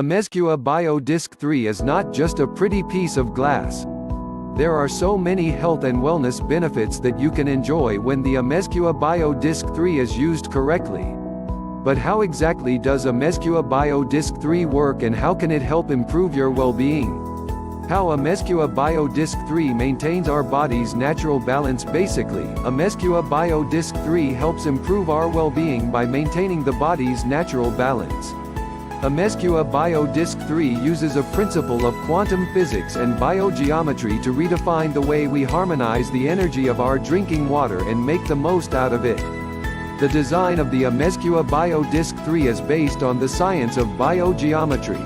Amezcua BioDisc 3 is not just a pretty piece of glass. There are so many health and wellness benefits that you can enjoy when the Amezcua BioDisc 3 is used correctly. But how exactly does Amezcua BioDisc 3 work, and how can it help improve your well-being? How Amezcua BioDisc 3 maintains our body's natural balance. Basically, Amezcua BioDisc 3 helps improve our well-being by maintaining the body's natural balance. Amezcua BioDisc 3 uses a principle of quantum physics and biogeometry to redefine the way we harmonize the energy of our drinking water and make the most out of it. The design of the Amezcua BioDisc 3 is based on the science of biogeometry.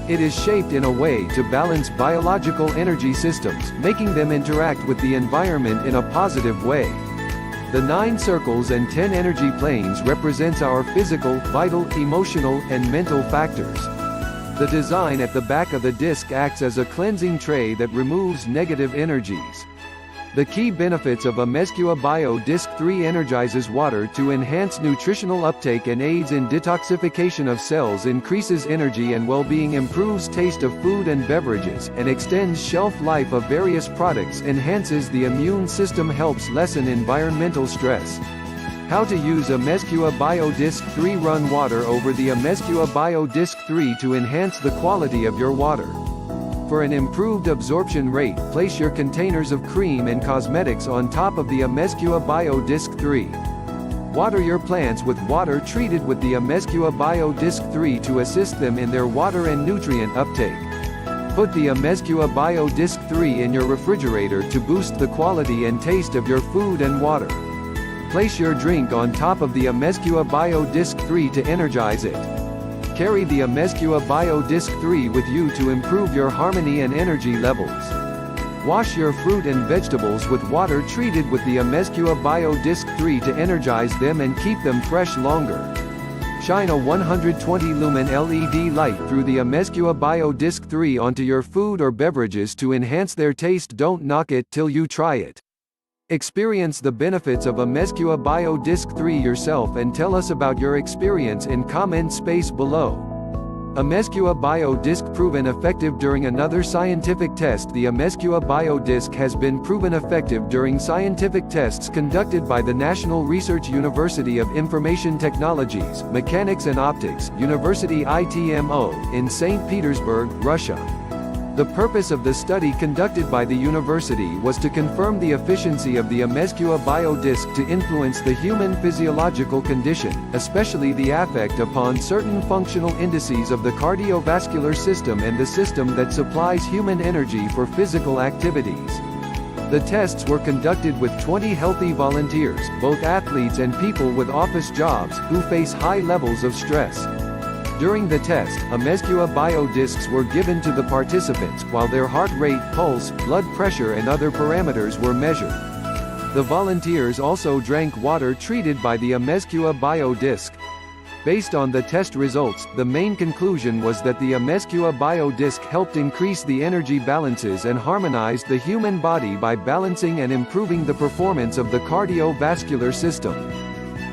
It is shaped in a way to balance biological energy systems, making them interact with the environment in a positive way. The 9 circles and 10 energy planes represents our physical, vital, emotional, and mental factors. The design at the back of the disc acts as a cleansing tray that removes negative energies. The key benefits of Amezcua BioDisc 3 energizes water to enhance nutritional uptake and aids in detoxification of cells, increases energy and well-being, improves taste of food and beverages, and extends shelf life of various products, enhances the immune system, helps lessen environmental stress. How to use Amezcua BioDisc 3. Run water over the Amezcua BioDisc 3 to enhance the quality of your water. For an improved absorption rate, place your containers of cream and cosmetics on top of the Amezcua BioDisc 3. Water your plants with water treated with the Amezcua BioDisc 3 to assist them in their water and nutrient uptake. Put the Amezcua BioDisc 3 in your refrigerator to boost the quality and taste of your food and water. Place your drink on top of the Amezcua BioDisc 3 to energize it. Carry the Amezcua BioDisc 3 with you to improve your harmony and energy levels. Wash your fruit and vegetables with water treated with the Amezcua BioDisc 3 to energize them and keep them fresh longer. Shine a 120 lumen LED light through the Amezcua BioDisc 3 onto your food or beverages to enhance their taste. Don't knock it till you try it. Experience the benefits of Amezcua BioDisc 3 yourself and tell us about your experience in comment space below. Amezcua BioDisc proven effective during another scientific test. The Amezcua BioDisc has been proven effective during scientific tests conducted by the National Research University of Information Technologies, Mechanics and Optics, University ITMO, in St. Petersburg, Russia. The purpose of the study conducted by the university was to confirm the efficiency of the Amezcua BioDisc to influence the human physiological condition, especially the effect upon certain functional indices of the cardiovascular system and the system that supplies human energy for physical activities. The tests were conducted with 20 healthy volunteers, both athletes and people with office jobs, who face high levels of stress. During the test, Amezcua BioDiscs were given to the participants, while their heart rate, pulse, blood pressure and other parameters were measured. The volunteers also drank water treated by the Amezcua BioDisc. Based on the test results, the main conclusion was that the Amezcua BioDisc helped increase the energy balances and harmonized the human body by balancing and improving the performance of the cardiovascular system.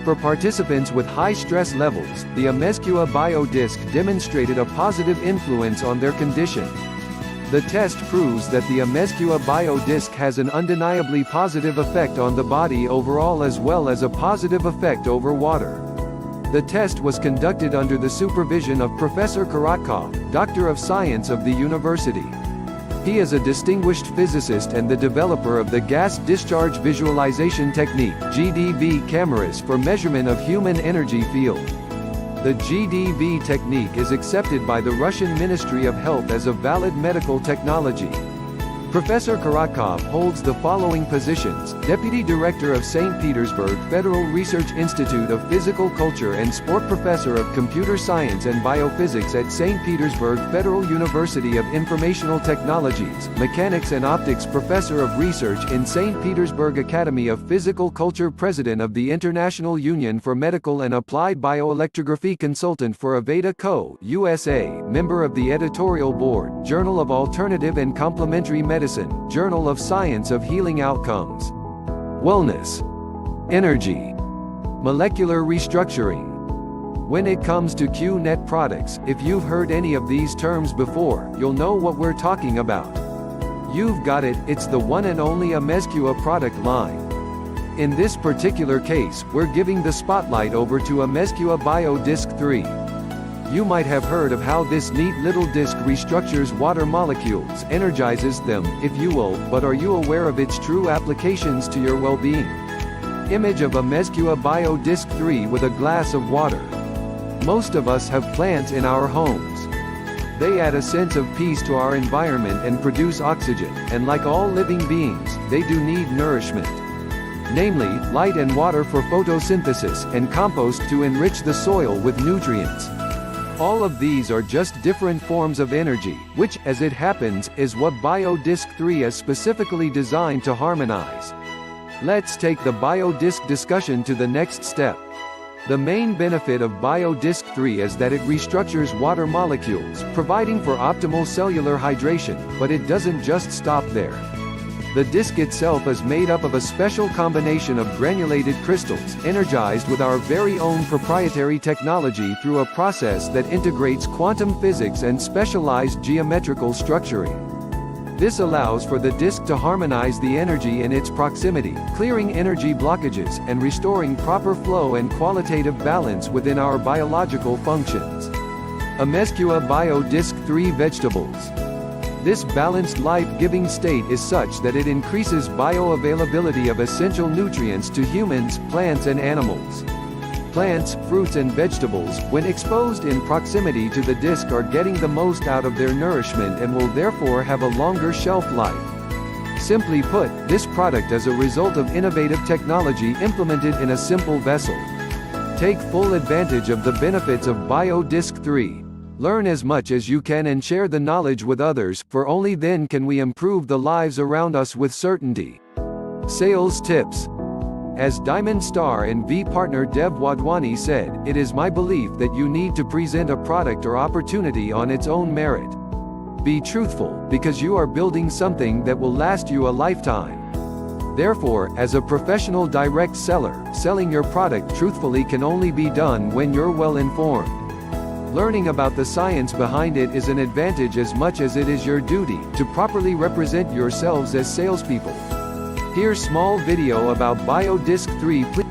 For participants with high stress levels, the Amezcua BioDisc demonstrated a positive influence on their condition. The test proves that the Amezcua BioDisc has an undeniably positive effect on the body overall, as well as a positive effect over water. The test was conducted under the supervision of Professor Korotkov, Doctor of Science of the university. He is a distinguished physicist and the developer of the Gas Discharge Visualization Technique (GDV) cameras for measurement of human energy field. The GDV technique is accepted by the Russian Ministry of Health as a valid medical technology. Professor Korotkov holds the following positions: Deputy Director of St. Petersburg Federal Research Institute of Physical Culture and Sport, Professor of Computer Science and Biophysics at St. Petersburg Federal University of Informational Technologies, Mechanics and Optics Professor of Research in St. Petersburg Academy of Physical Culture, President of the International Union for Medical and Applied Bioelectrography, Consultant for Aveda Co., USA, Member of the Editorial Board, Journal of Alternative and Complementary Medicine, Journal of Science of Healing Outcomes. Wellness. Energy. Molecular restructuring. When it comes to QNet products, if you've heard any of these terms before, you'll know what we're talking about. You've got it, it's the one and only Amezcua product line. In this particular case, we're giving the spotlight over to Amezcua BioDisc 3. You might have heard of how this neat little disc restructures water molecules, energizes them, if you will, but are you aware of its true applications to your well-being? Image of Amezcua BioDisc 3 with a glass of water. Most of us have plants in our homes. They add a sense of peace to our environment and produce oxygen, and like all living beings, they do need nourishment. Namely, light and water for photosynthesis, and compost to enrich the soil with nutrients. All of these are just different forms of energy, which, as it happens, is what BioDisc 3 is specifically designed to harmonize. Let's take the BioDisc discussion to the next step. The main benefit of BioDisc 3 is that it restructures water molecules, providing for optimal cellular hydration, but it doesn't just stop there. The disc itself is made up of a special combination of granulated crystals, energized with our very own proprietary technology through a process that integrates quantum physics and specialized geometrical structuring. This allows for the disc to harmonize the energy in its proximity, clearing energy blockages, and restoring proper flow and qualitative balance within our biological functions. Amezcua BioDisc 3 Vegetables. This balanced life-giving state is such that it increases bioavailability of essential nutrients to humans, plants and animals. Plants, fruits and vegetables, when exposed in proximity to the disc, are getting the most out of their nourishment and will therefore have a longer shelf life. Simply put, this product is a result of innovative technology implemented in a simple vessel. Take full advantage of the benefits of BioDisc 3. Learn as much as you can and share the knowledge with others, for only then can we improve the lives around us with certainty. Sales tips. As Diamond Star and V partner Dev Wadhwani said, it is my belief that you need to present a product or opportunity on its own merit. Be truthful, because you are building something that will last you a lifetime. Therefore, as a professional direct seller, selling your product truthfully can only be done when you're well informed. Learning about the science behind it is an advantage as much as it is your duty to properly represent yourselves as salespeople. Here's small video about BioDisc 3.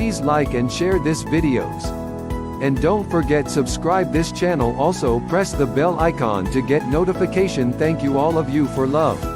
Please like and share this videos. And don't forget subscribe this channel, also press the bell icon to get notification. Thank you all of you for love.